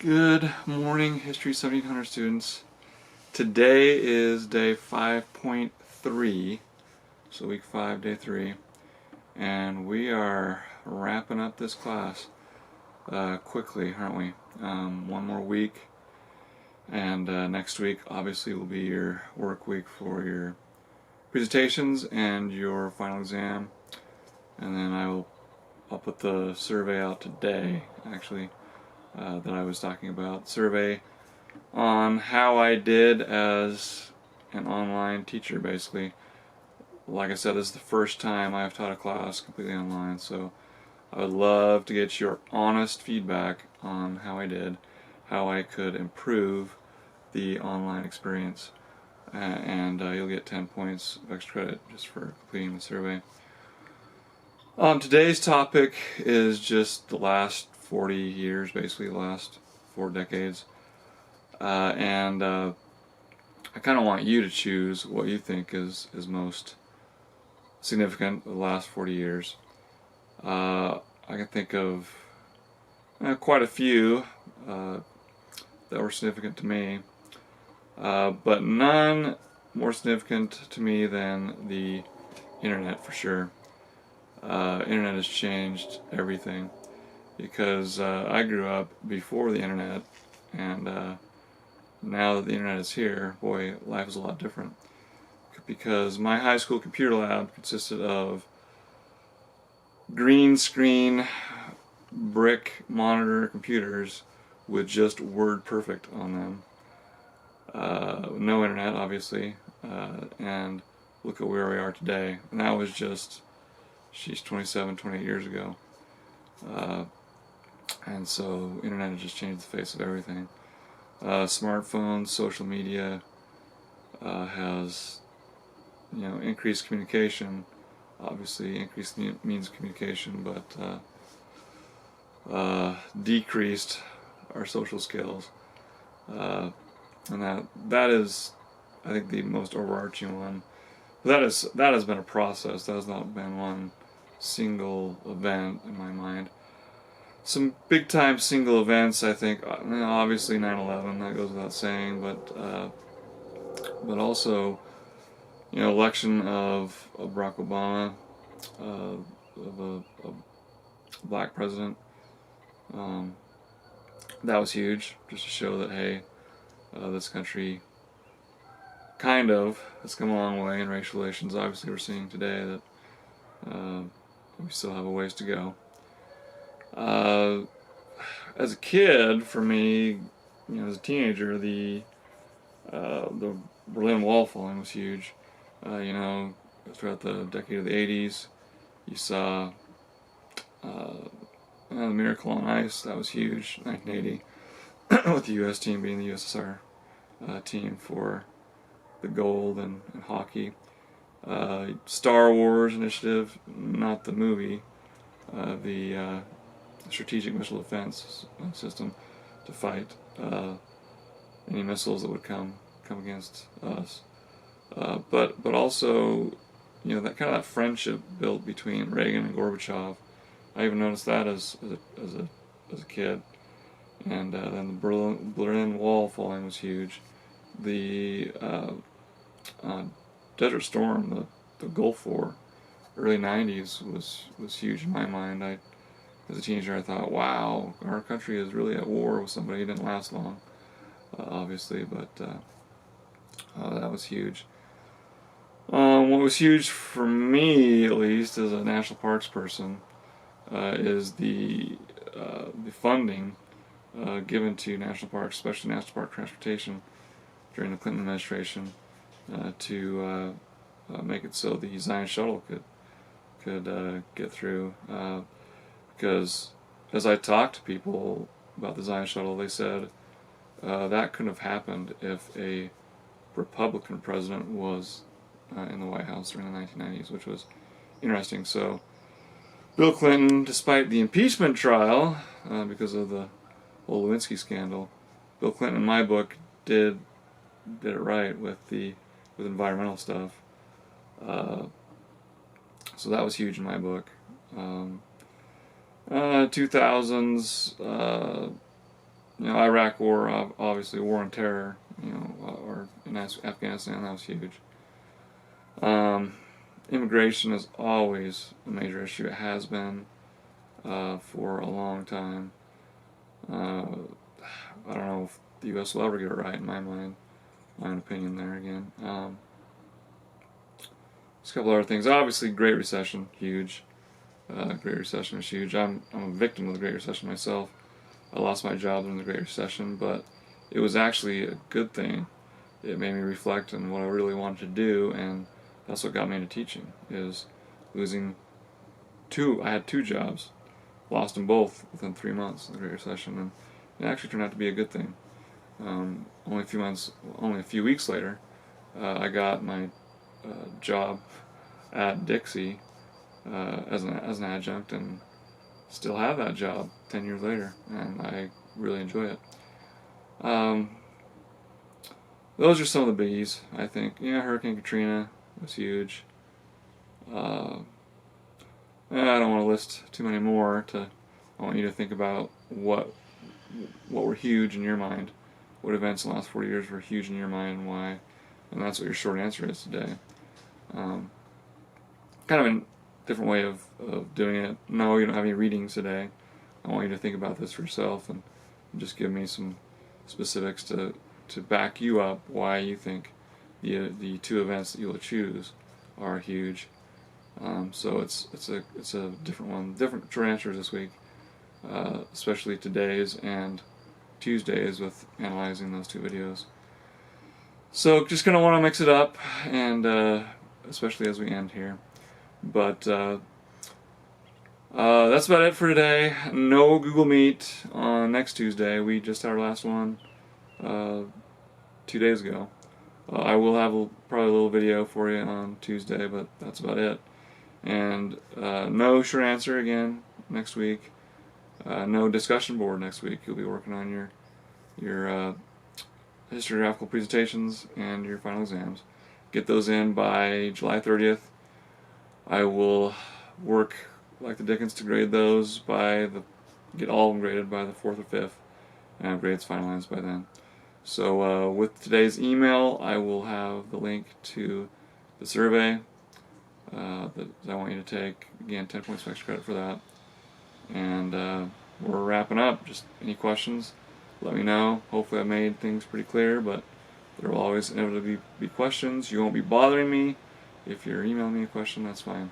Good morning, History 1700 students. Today is day 5.3, so week 5, day 3, and we are wrapping up this class quickly, aren't we? One more week, and next week obviously will be your work week for your presentations and your final exam, and then I'll put the survey out today, actually. That I was talking about, survey on how I did as an online teacher, basically. Like I said, this is the first time I've taught a class completely online, so I would love to get your honest feedback on how I did, how I could improve the online experience, and you'll get 10 points of extra credit just for completing the survey. Today's topic is just the last 40 years, basically the last 4 decades, and I kind of want you to choose what you think is most significant the last 40 years. I can think of quite a few that were significant to me, but none more significant to me than the internet, for sure. Internet has changed everything, because I grew up before the internet, and now that the internet is here, boy, life is a lot different. Because my high school computer lab consisted of green screen brick monitor computers with just WordPerfect on them. No internet, obviously, and look at where we are today. And that was just, she's 27, 28 years ago. And so internet has just changed the face of everything. Smartphones, social media has, increased communication. Obviously, increased means of communication, but decreased our social skills. And that is, I think, the most overarching one. That has been a process. That has not been one single event in my mind. Some big time single events, I think, obviously 9/11, that goes without saying, but also, election of Barack Obama, of a black president. That was huge, just to show that, hey, this country kind of has come a long way in racial relations. Obviously, we're seeing today that we still have a ways to go. As a kid, for me, as a teenager, the Berlin Wall falling was huge. Throughout the decade of the 80s, you saw the Miracle on Ice. That was huge. 1980, with the U.S. team being the USSR team for the gold and hockey. Star Wars Initiative, not the movie, the Strategic Missile Defense System, to fight any missiles that would come against us. But also, that kind of that friendship built between Reagan and Gorbachev. I even noticed that as a kid. And then the Berlin Wall falling was huge. The Desert Storm, the Gulf War, early 90s was huge in my mind. As a teenager, I thought, wow, our country is really at war with somebody. It didn't last long, obviously, but that was huge. What was huge for me, at least, as a national parks person, is the funding given to national parks, especially national park transportation, during the Clinton administration, to make it so the Zion shuttle could get through. Because as I talked to people about the Zion shuttle, they said that couldn't have happened if a Republican president was in the White House during the 1990s, which was interesting. So Bill Clinton, despite the impeachment trial, because of the whole Lewinsky scandal, Bill Clinton, in my book, did it right with environmental stuff. So that was huge in my book. 2000s, Iraq War, obviously, War on Terror, or in Afghanistan, that was huge. Immigration is always a major issue. It has been for a long time. I don't know if the U.S. will ever get it right, in my mind. My own opinion there again. There's a couple other things. Obviously, Great Recession, huge. Great Recession is huge. I'm a victim of the Great Recession myself. I lost my job during the Great Recession, but it was actually a good thing. It made me reflect on what I really wanted to do, and that's what got me into teaching, is losing I had two jobs, lost them both within 3 months of the Great Recession, and it actually turned out to be a good thing. Only a few weeks later, I got my job at Dixie as an adjunct, and still have that job 10 years later, and I really enjoy it. Those are some of the biggies, I think. Hurricane Katrina was huge. I don't want to list too many more. I want you to think about what were huge in your mind. What events in the last 40 years were huge in your mind, and why? And that's what your short answer is today. Kind of a different way of doing it. No, you don't have any readings today. I want you to think about this for yourself and just give me some specifics to back you up why you think the two events that you'll choose are huge. So it's a different one, different short answers this week, especially today's and Tuesdays with analyzing those two videos. So just gonna want to mix it up, and especially as we end here. But that's about it for today. No Google Meet on next Tuesday. We just had our last one 2 days ago. I will have probably a little video for you on Tuesday, but that's about it. And no short answer again next week. No discussion board next week. You'll be working on your historiographical presentations and your final exams. Get those in by July 30th. I will work like the dickens to grade those get all of them graded by the 4th or 5th, and have grades finalized by then. So with today's email, I will have the link to the survey that I want you to take. Again, 10 points of extra credit for that. And we're wrapping up. Just any questions, let me know. Hopefully I made things pretty clear, but there will always inevitably be questions. You won't be bothering me. If you're emailing me a question, that's fine.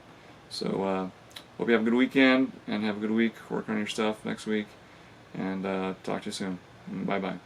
So hope you have a good weekend, and have a good week. Work on your stuff next week, and talk to you soon. Bye-bye.